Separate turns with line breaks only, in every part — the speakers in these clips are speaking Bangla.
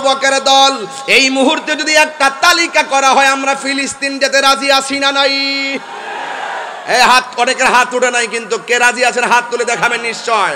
বকের দল, এই মুহূর্তে যদি একটা তালিকা করা হয় আমরা ফিলিস্তিন যেতে রাজি আছি না নাই? এই হাত, অনেকের হাত উঠে নাই, কিন্তু কে রাজি আছেন হাত তুলে দেখাবেন নিশ্চয়।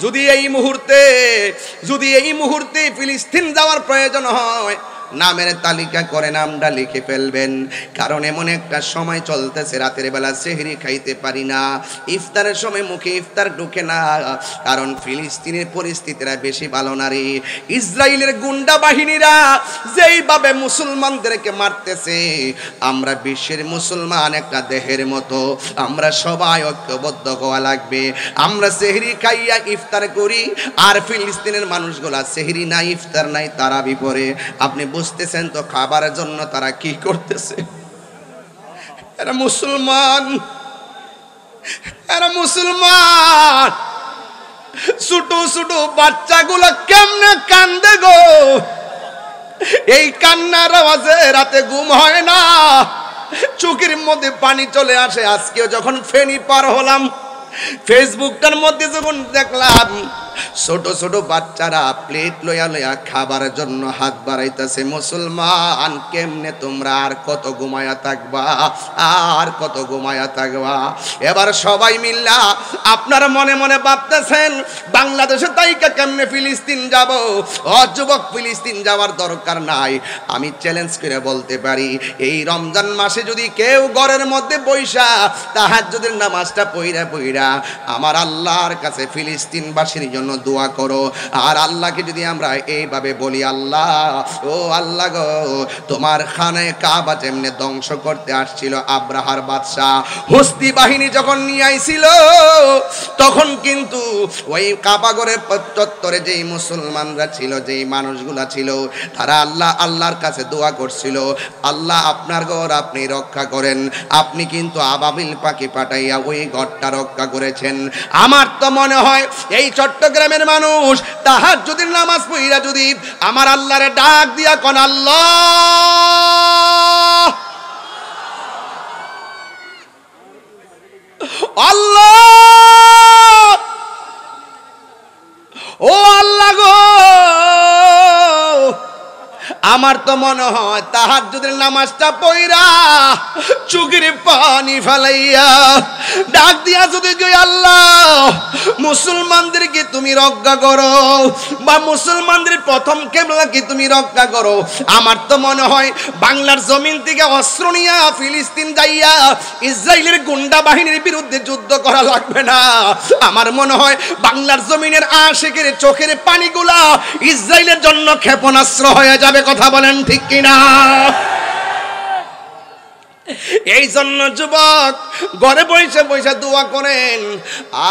যদি এই মুহূর্তে ফিলিস্তিন যাওয়ার প্রয়োজন হয়, নামের তালিকা করে নামটা লিখে ফেলবেন। কারণ এমন একটা সময় চলতেছে, রাতের বেলা সেহরি খাইতে পারি না, ইফতারের সময় মুখে ইফতার ঢুকে না। কারণ ফিলিস্তিনের পরিস্থিতিরা বেশি ভালো না রে। ইসরায়েলের গুন্ডা বাহিনীরা যেইভাবে মুসলমানদেরকে মারতেছে, আমরা বিশ্বের মুসলমান একটা দেহের মতো, আমরা সবাই ঐক্যবদ্ধ হওয়া লাগবে। আমরা সেহরি খাইয়া ইফতার করি, আর ফিলিস্তিনের মানুষগুলা সেহরি নাই, ইফতার নাই, তারা বিপরে। আপনি বুঝতেছেন তো খাবারের জন্য তারা কি করতেছে? এরা মুসলমান, ছোট ছোট বাচ্চাগুলো কেমনে কান্দে গো! এই কান্নার আওয়াজে রাতে ঘুম হয় না, চোখের মধ্যে পানি চলে আসে। আজকেও যখন ফেনী পার হলাম, ফেসবুকটার মধ্যে যখন দেখলাম ছোট ছোট বাচ্চারা প্লেট লইয়া লইয়া খাবারের জন্য হাত বাড়াইতেছে। মুসলমান, কেমনে তোমরা আর কত ঘুমায়া থাকবা, আর কত ঘুমায়া থাকবা? এবার সবাই মিল্লা আপনারা মনে মনে ভাবতেছেন বাংলাদেশে তাইকা কেমনে ফিলিস্তিন যাব? যুবক, ফিলিস্তিন যাওয়ার দরকার নাই। আমি চ্যালেঞ্জ করে বলতে পারি, এই রমজান মাসে যদি কেউ ঘরের মধ্যে বইসা তাহাজ্জুদের নামাজটা পইরা আমার আল্লাহর কাছে ফিলিস্তিনবাসীর জন্য দোয়া করো, আর আল্লাহকে যদি আমরা এইভাবে বলি, আল্লাহ, ও আল্লাহ গো, তোমার খানে কাবা যেমনে ধ্বংস করতে আসছিল আব্রাহার বাদশা, হস্তি বাহিনী যখন নিয়ে আইছিল, তখন কিন্তু ওই কাবাগরের চত্বরে যেই মুসলমানরা ছিল, যেই মানুষগুলা ছিল, তারা আল্লাহর কাছে দোয়া করছিল, আল্লাহ আপনার ঘর আপনি রক্ষা করেন। আপনি কিন্তু আবাবিল পাখি পাঠাইয়া ওই ঘরটা রক্ষা করেছেন। আমার তো মনে হয় এই চট্টগ্রামের মানুষ তাহাজ্জুদের নামাজ পড়িয়া যদি আমার আল্লাহরে ডাক দিয়া কোন, আল্লাহ, আল্লাহ, ও আল্লাহ গো, আমার তো মনে হয় তাহাজ্জুদের নামাজটা পড়া চোখের পানি ফেলাইয়া ডাক দিয়া যদি আল্লাহ মুসলমানদেরকে তুমি রক্ষা করো, বা মুসলমানদের প্রথম কিবলাকে তুমি রক্ষা করো, আমার তো মনে হয় বাংলার জমিন থেকে অস্ত্র নিয়ে ফিলিস্তিন যাইয়া ইসরায়েলের গুন্ডা বাহিনীর বিরুদ্ধে যুদ্ধ করা লাগবে না। আমার মনে হয় বাংলার জমিনের আশিকের চোখের পানিগুলা ইসরায়েলের জন্য ক্ষেপণাস্ত্র হয়ে যাবে। কথা বলেন ঠিক কিনা? এই জন্য যুবক ঘরে বসে বসে দোয়া করেন,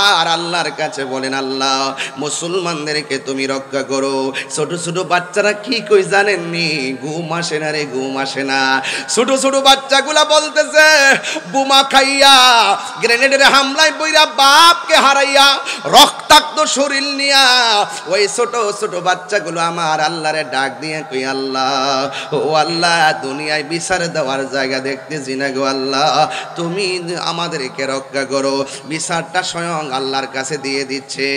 আর আল্লাহর কাছে বলেন, আল্লাহ মুসলমানদেরকে তুমি রক্ষা করো। ছোট ছোট বাচ্চারা কি কই জানেননি? ঘুম আসে না রে, ঘুম আসে না। ছোট ছোট বাচ্চাগুলা বলতেছে, বোমা খাইয়া গ্রেনেডের হামলায় বইরা বাপকে হারাইয়া রক্তাক্ত শরীর নিয়া ওই ছোট ছোট বাচ্চাগুলো আমার আল্লাহরে ডাক দিয়ে কই, আল্লাহ, ও আল্লাহ, দুনিয়ায় বিচার দেওয়ার জায়গা দেখতে না গো আল্লাহ, তুমি আমাদেরকে রক্ষা করো। বিচারটা স্বয়ং আল্লাহর কাছে দিয়ে দিচ্ছে।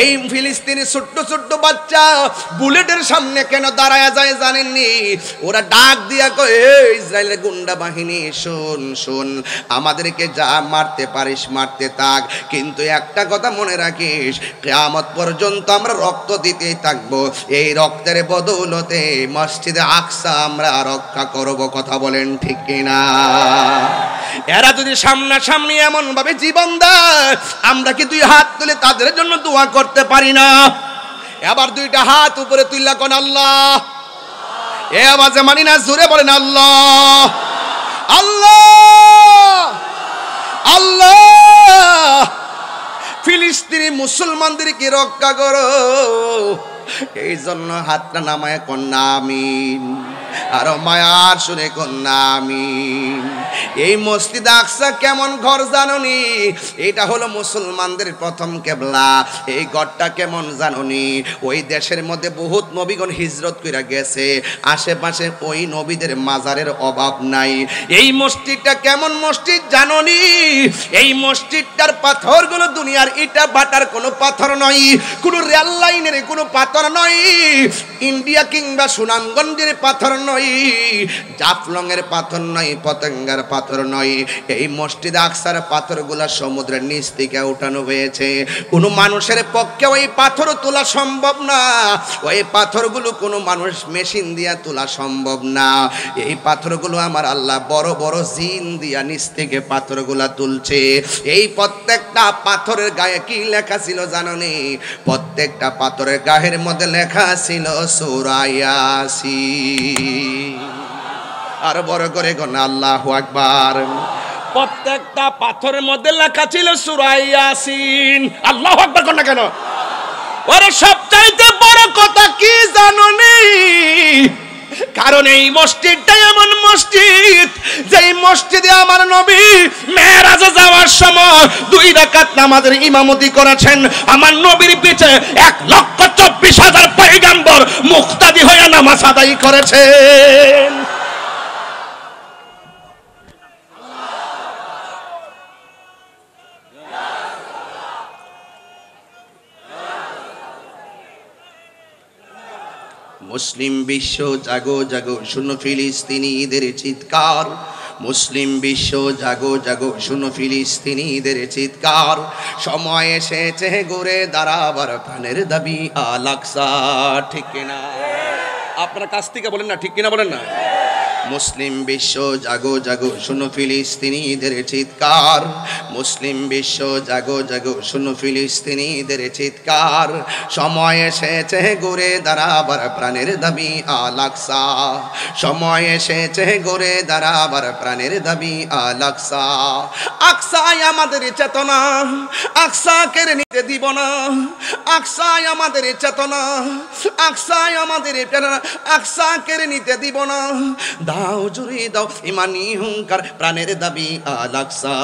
এই ফিলিস্তিনের ছোট্ট ছোট্ট বাচ্চা বুলেটের সামনে কেন দাঁড়ায় যায় জানেননি? ওরা ডাক দিয়া কয়, ইসরায়েলের গুন্ডা বাহিনী, শোন শোন, আমাদেরকে যা মারতে পারিস মারতে থাক, কিন্তু একটা কথা মনে রাখিস, কিয়ামত পর্যন্ত আমরা রক্ত দিতেই থাকবো। এই রক্তের বদৌলতে মসজিদে আকসা আমরা রক্ষা করব। কথা বলেন ঠিক কিনা? এরা যদি সামনাসামনি এমন ভাবে জীবন দেয়, আমরা কি দুই হাত তুলে তাদের জন্য দোয়া করতে পারি না? এবার দুইটা হাত উপরে তুললা কোন, আল্লাহ, এ আওয়াজে মানি না, জোরে বলেন আল্লাহ, আল্লাহ, আল্লাহ, ফিলিস্তিনি মুসলমানদেরকে রক্ষা করো। এই জন্য হাতটা নামায় কন্যা আমিন। আর মায়ার সুরে কন্যা আমিন। এই মসজিদ আকসা কেমন ঘর জাননি? এটা হলো মুসলমানদের প্রথম কেবলা। এই ঘরটা কেমন জাননি? ওই দেশের মধ্যে বহুত নবীগণ হিজরত কইরা গেছে, আশেপাশে ওই নবীদের মাজারের অভাব নাই। এই মসজিদটা কেমন মসজিদ জাননি? এই মসজিদটার পাথরগুলো দুনিয়ার ইটা বাটার কোনো পাথর নয়, কোনো রেল লাইনের কোনো পাথর নয়, ইন্ডিয়া কিংবা সুনামগঞ্জের পাথর নয়, জাফলংয়ের পাথর নয়, পতেঙ্গার পাথর নয়। এই মসজিদ আকসার পাথরগুলা সমুদ্রের নিচ থেকে উঠানো হয়েছে। কোনো মানুষের পক্ষে ওই পাথর তোলা সম্ভব না। ওই পাথরগুলো কোনো মানুষ মেশিন দিয়া তোলা সম্ভব না। এই পাথরগুলো আমার আল্লাহ বড় বড় জিন দিয়া নিচ থেকে পাথরগুলা তুলছে। এই প্রত্যেকটা পাথরের গায়ে কি লেখা ছিল জানোনি? প্রত্যেকটা পাথরের গায়ের মধ্যে লেখা ছিল সূরা ইয়াসিন। আর বড় করে গোনা আল্লাহু আকবার। প্রত্যেকটা পাথরের মধ্যে লেখা ছিল সূরা ইয়াসিন। আল্লাহু আকবার কোন না কেন? ওরে সবচাইতে বড় কথা কি জানোনি? কারণ এই মসজিদটা এমন মসজিদ, যেই মসজিদে আমার নবী মেরাজে যাওয়ার সময় 2 রাকাত নামাজের ইমামতি করেছেন। আমার নবীর পিছে 1,24,000 পয়গম্বর মুক্তাদি হয়ে নামাজ আদায় করেছেন। মুসলিম বিশ্ব জাগো জাগো শুনো ফিলিস্তিনিদের চিৎকার। মুসলিম বিশ্ব জাগো জাগো শুনো ফিলিস্তিনিদের চিৎকার। সময় এসেছে ঘুরে দাঁড়াবার প্রাণের দাবি আল আকসা। ঠিক কিনা? আপনার কাছ থেকে বলেন না, ঠিক কিনা বলেন না? মুসলিম বিশ্ব জাগো জাগো শুনো ফিলিস্তিনিদের চিৎকার। মুসলিম বিশ্ব জাগো জাগো শুনো ফিলিস্তিনিদের চিৎকার। সময় এসেছে ঘুরে দাঁড়াবার প্রাণের দাবি আল আকসা। সময় এসেছে ঘুরে দাঁড়াবার প্রাণের দাবি আল আকসা। আকসায় আমাদের চেতনা, আকসা কেড়ে নিতে দিব না। আকসায় আমাদের চেতনা, আকসায় আমাদের প্রেরণা, আকসা কেড়ে নিতে দিব না। দাও জুড়ে দাও ইমানি হুঙ্কার, প্রাণের দাবি আল আকসা।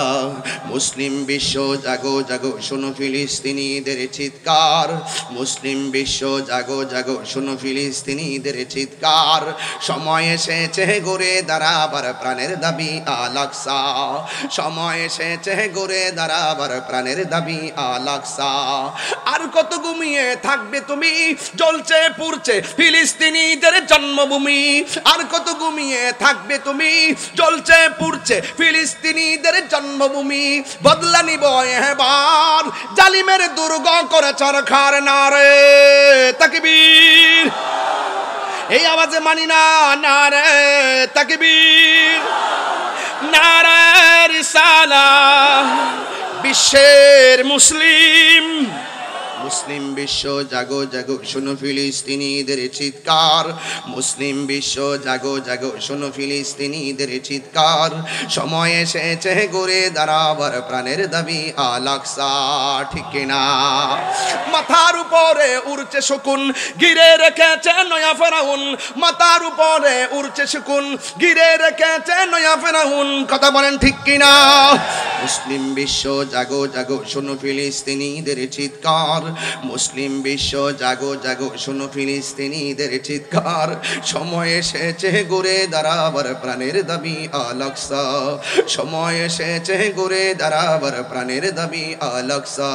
মুসলিম বিশ্ব জাগো জাগো শুনো ফিলিস্তিনিদের চিৎকার। মুসলিম বিশ্ব জাগো জাগো শুনো ফিলিস্তিনিদের চিৎকার। সময় এসেছে ঘুরে দাঁড়াবার প্রাণের দাবি আল আকসা। সময় এসেছে ঘুরে দাঁড়াবার প্রাণের দাবি আল আকসা। আর কত ঘুমিয়ে থাকবে তুমি? জ্বলছে পুড়ছে ফিলিস্তিনিদের জন্মভূমি। আর কত ঘুমিয়ে থাকবে তুমি? জ্বলছে পুড়ছে ফিলিস্তিনিদের জন্মভূমি। বদলা নিব এবার জালিমের দুর্গ করে চরখার নারে তাকবীর। এই আওয়াজে মানি না নারে তাকবীর, নারে রিসালাহ। বিশ্বের মুসলিম, মুসলিম বিশ্ব জাগো জাগো শুনো ফিলিস্তিনিদের চিৎকার। মুসলিম বিশ্ব জাগো জাগো শুনো ফিলিস্তিনিদের চিৎকার। সময় এসেছে ঘুরে দাঁড়াবার প্রাণের দাবি আল আকসা। ঠিক কিনা? মাথার উপরে উড়ছে শকুন, ঘিরে রেখেছে নয়া ফেরাউন। মাথার উপরে উড়ছে শকুন, ঘিরে রেখেছে নয়া ফেরাউন। কথা বলেন ঠিক কিনা? মুসলিম বিশ্ব জাগো জাগো শুনো ফিলিস্তিনিদের চিৎকার। মুসলিম বিশ্ব জাগো জাগো শুনো ফিলিস্তিনিদের চিৎকার। সময় এসেছে ঘুরে দাঁড়াবার প্রাণের দাবি আল আকসা। সময় এসেছে ঘুরে দাঁড়াবার প্রাণের দাবি আল আকসা।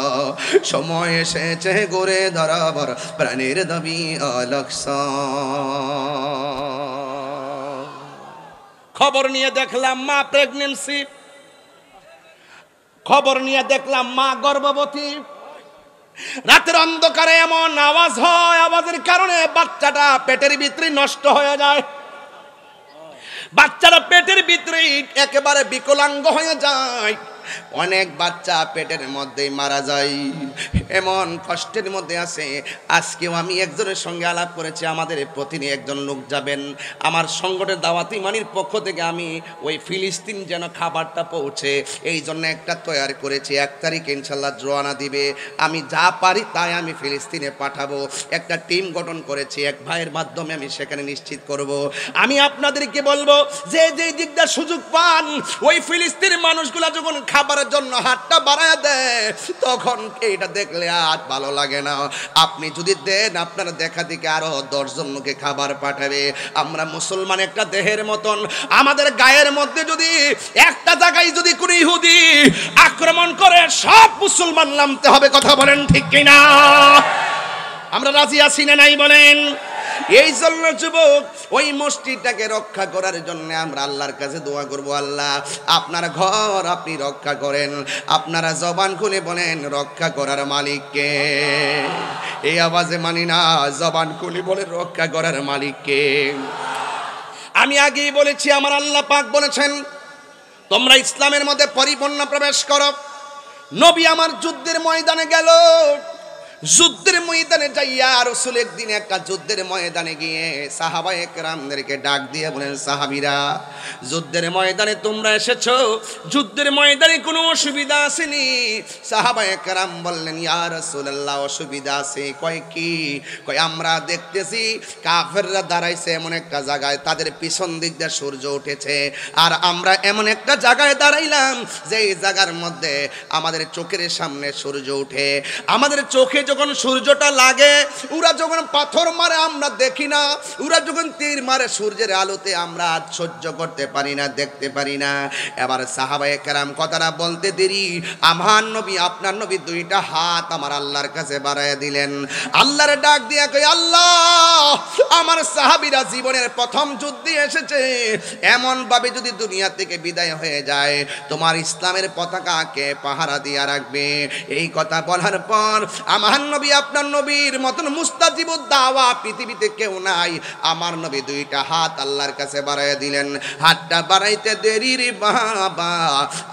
সময় এসেছে ঘুরে দাঁড়াবার প্রাণের দাবি আল আকসা। খবর নিয়ে দেখলাম মা প্রেগন্যান্সি, খবর নিয়ে দেখলাম মা গর্ভবতী। রাতের অন্ধকারে এমন আওয়াজ হয়, আওয়াজের কারণে বাচ্চাটা পেটের ভিতরে নষ্ট হয়ে যায়। বাচ্চাটা পেটের ভিতরে একেবারে বিকলাঙ্গ হয়ে যায়। অনেক বাচ্চা পেটের মধ্যেই মারা যায়, এমন কষ্টের মধ্যে আছে। আজকেও আমি একজনের সঙ্গে আলাপ করেছি, আমাদের প্রতিদিন একজন লোক যাবেন। আমার সংগঠনের দাওয়াত ইমানির পক্ষ থেকে আমি ওই ফিলিস্তিন যেন খাবারটা পৌঁছে এই জন্য একটা তৈরি করেছি। 1 তারিখে ইনশাল্লাহ রওনা দিবে। আমি যা পারি তাই আমি ফিলিস্তিনে পাঠাবো। একটা টিম গঠন করেছি, এক ভাইয়ের মাধ্যমে আমি সেখানে নিশ্চিত করব। আমি আপনাদেরকে বলবো যে যেই দিকটা সুযোগ পান, ওই ফিলিস্তিনের মানুষগুলা যখন খাবারের জন্য হাতটা বাড়ায় দেয় তখন এইটা দেখলে আর ভালো লাগে না। আপনি যদি দেন আপনারা দেখা দিকে আরো 10 জন লোকে খাবার পাঠাবে। আমরা মুসলমান একটা দেহের মতন, আমাদের গায়ের মধ্যে যদি একটা জায়গায় যদি কোনো ইহুদি আক্রমণ করে সব মুসলমান নামতে হবে। কথা বলেন ঠিক কিনা? আমরা রাজি আছি না নাই বলেন? এই জন্য যুবক, ওই মসজিদটাকে রক্ষা করার জন্য আমরা আল্লাহর কাছে দোয়া করব, আল্লাহ আপনার ঘর আপনি রক্ষা করেন। আপনারা জবান খুলে বলেন রক্ষা করার মালিককে। এই আওয়াজে মানি না, জবান খুলে বলে রক্ষা করার মালিককে। আমি আগেই বলেছি, আমার আল্লাহ পাক বলেছেন তোমরা ইসলামের মধ্যে পরিপূর্ণ প্রবেশ করো। নবী আমার যুদ্ধের ময়দানে গেল, যুদ্ধের ময়দানে যাইয়া রাসূল একদিন একটা যুদ্ধের ময়দানে গিয়ে সাহাবায়ে কেরামদেরকে ডাক দিয়ে বলেন, সাহাবীরা যুদ্ধের ময়দানে তোমরা এসেছো, যুদ্ধের ময়দানে কোনো অসুবিধা আসেনি? সাহাবায়ে কেরাম বললেন, ইয়া রাসূলুল্লাহ অসুবিধা আছে। কয় কি? কয় আমরা দেখতেছি কাফেররা দাঁড়াইছে এমন একটা জায়গায়, তাদের পিছন দিক দিয়ে সূর্য উঠেছে, আর আমরা এমন একটা জায়গায় দাঁড়াইলাম যে এই জায়গার মধ্যে আমাদের চোখের সামনে সূর্য উঠে। আমাদের চোখে যখন সূর্যটা লাগে, ওরা যখন পাথর মারে আমরা দেখি না, ওরা যখন তীর মারে সূর্যের আলোতে আমরা সহ্য করতে পারি না, দেখতে পারি না। এবার সাহাবায়ে কেরাম কথাটা বলতে দেরি, আমার নবী আপনার নবী 2টা হাত আমার আল্লাহর কাছে বাড়াইয়া দিলেন। আল্লাহর ডাক দিয়া কই, আল্লাহ আমার সাহাবীরা জীবনের প্রথম যুদ্ধে এসেছে, এমন ভাবে যদি দুনিয়া থেকে বিদায় হয়ে যায় তোমার ইসলামের পতাকাকে পাহারা দিয়া রাখবে। এই কথা বলার পর আমার নবী আপনার নবীর মতন মুস্তাজিবুদ দাওয়া পৃথিবীতে কেউ নাই। আমার নবী 2টা হাত আল্লাহর কাছে বাড়াইয়া দিলেন। হাতটা বাড়াইতে দেরি রে বাবা,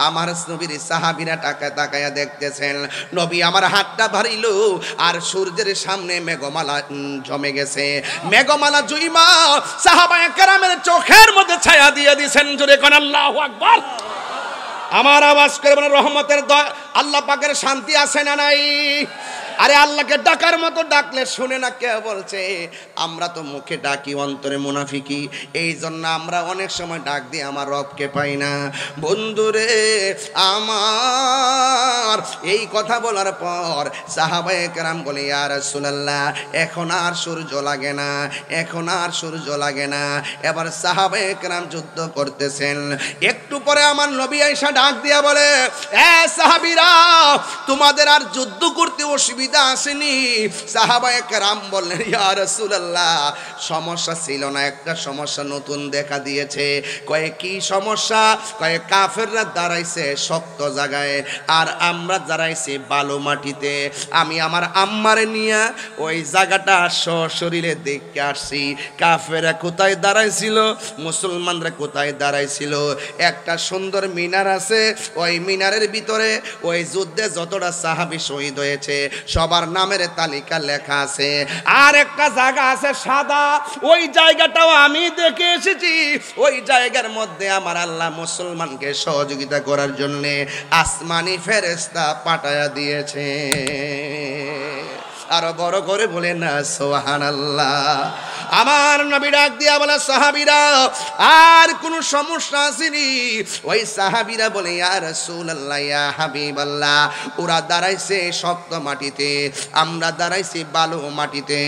আমার নবীর সাহাবীরা তাকায়া দেখতেছেন। নবী আমার হাতটা বাড়াইল আর সূর্যের সামনে মেঘমালা জমে গেছে। মেঘমালা জুইমা সাহাবায়ে কেরামের চোখের মধ্যে ছায়া দিয়ে দিয়েছেন। জোরে কোন আল্লাহু আকবার। আমার আওয়াজ করে বলেন রহমতের আল্লাহ পাকের শান্তি আছে না নাই? আরে আল্লাহকে ডাকার মতো ডাকলে শুনে না। কে বলছে? আমরা তো মুখে ডাকি, অন্তরে মুনাফিকি। এই জন্য আমরা অনেক সময় ডাক দিয়ে আমার রবকে পাই না। বন্ধুরে আমার এই কথা বলার পর সাহাবায়ে কেরাম বলে, ইয়া রাসূলুল্লাহ এখন আর সূর্য লাগে না, এখন আর সূর্য লাগে না। এবার সাহাবায়ে কেরাম যুদ্ধ করতেছেন। একটু পরে আমার নবী আয়েশা ডাক দিয়া বলে, এ সাহাবীরা তোমাদের আর যুদ্ধ করতে অসুবিধা আসেনি? সাহাবায়ে কেরাম বললেন, ইয়া রাসূলুল্লাহ সমস্যা ছিল না, একটা সমস্যা নতুন দেখা দিয়েছে। কয়ে কি সমস্যা? কয়ে কাফেররা দাঁড়াইছে শক্ত জায়গায় আর আমরা দাঁড়াইছি বালু মাটিতে। আমি আমার আম্মারে নিয়ে ওই জায়গাটা সশরীরে দেখে আসছি। কাফেররা কোথায় দাঁড়াইছিল, মুসলমানরা কোথায় দাঁড়াইছিল। একটা সুন্দর মিনার আছে, ওই মিনারের ভিতরে ওই যুদ্ধে যতটা সাহাবী শহীদ হয়েছে সবার নামের তালিকা লেখা আছে। আর একটা জায়গা আছে সাদা, ওই জায়গাটাও আমি দেখে এসেছি। ওই জায়গার মধ্যে আমার আল্লাহ মুসলমানকে সহযোগিতা করার জন্য আসমানি ফেরেশতা পাঠায়া দিয়েছে। আরো বড় করে বলে না সুবহানাল্লাহ। আমার নবী ডাক দিয়া বলে, সাহাবীরা আর কোন সমস্যা আসেনি? ওই সাহাবীরা বলে, ইয়া রাসূলুল্লাহ ইয়া হাবিবাল্লাহ ওরা দাঁড়াইছে শক্ত মাটিতে, আমরা দাঁড়াইছি বালু মাটিতে।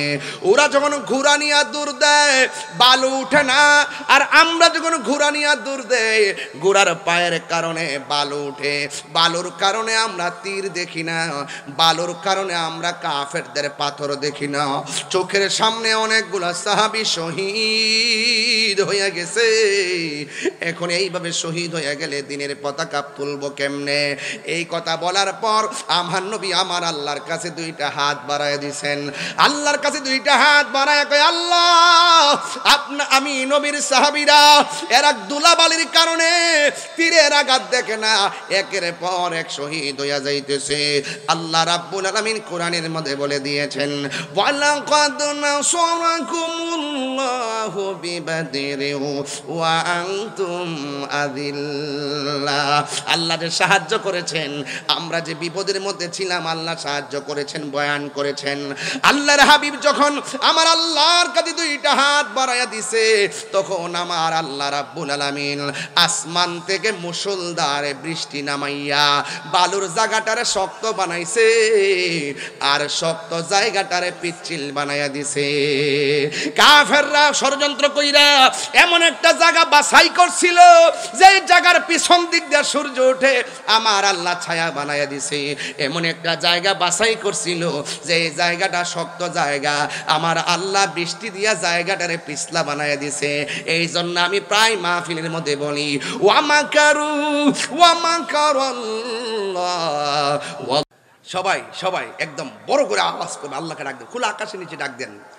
ওরা যখন ঘোড়া নিয়ে দূর দেয় বালু উঠে না, আর আমরা যখন ঘোড়া নিয়ে দূর দেয় ঘোড়ার পায়ের কারণে বালু উঠে। বালুর কারণে আমরা তীর দেখি না, বালুর কারণে আমরা কাফেরদের পাথর দেখি না। চোখের সামনে অনেকগুলা সাহাবী শহীদ হয়ে গেছে, এখন এইভাবে শহীদ হয়ে গেলে দিনের পতাকা তুলবো কেমনে? এই কথা বলার পর আমার নবী আমার আল্লাহর কাছে দুইটা হাত বাড়ায় দিছেন। আল্লাহর কাছে দুইটা হাত বাড়ায় কয়, আল্লাহ আমি নবীর সাহাবীরা এরা দুলাবালির কারণে তীরের আঘাত দেখে না, একের পর এক শহীদ হইয়া যাইতেছে। আল্লাহ রাব্বুল আলামিন কোরআনের মধ্যে বলে দিয়েছেন, ওয়ালাকাদ নাসারাকুমুল্লাহু বিবাদরিন ওয়া আনতুম আযিল্লা। আল্লাহ যে সাহায্য করেছেন, আমরা যে বিপদের মধ্যে ছিলাম আল্লাহ সাহায্য করেছেন, বয়ান করেছেন। আল্লাহর হাবিব যখন আমার আল্লাহর কাছে দুইটা হাত বাড়াইয়া দিছে, তখন আমার আল্লাহ রাব্বুল আলামিন আসমান থেকে মুষলধারে বৃষ্টি নামাইয়া বালুর জায়গাটারে শক্ত বানাইছে, আর শক্ত জায়গাটারে পিচ্ছিল বানাইয়া দিছে। কাফেররা ষড়যন্ত্র কইরা এমন একটা জায়গা বাছাই করছিল যে জায়গার পিছন দিক দিয়ে সূর্য ওঠে, আমার আল্লাহ ছায়া বানাইয়া দিছে। এমন একটা জায়গা বাছাই করছিল যে জায়গাটা শক্ত জায়গা, আমার আল্লাহ বৃষ্টি দিয়া জায়গাটারে পিছলা বানাইয়া দিছে। এই জন্য আমি প্রায় মাহফিলের মধ্যে বলি, ওয়ামাকারু ওয়ামাকারাল্লাহ। সবাই সবাই একদম বড় করে আওয়াজ করবে, আল্লাহকে ডাক দেন, খোলা আকাশের নিচে ডাক দেন।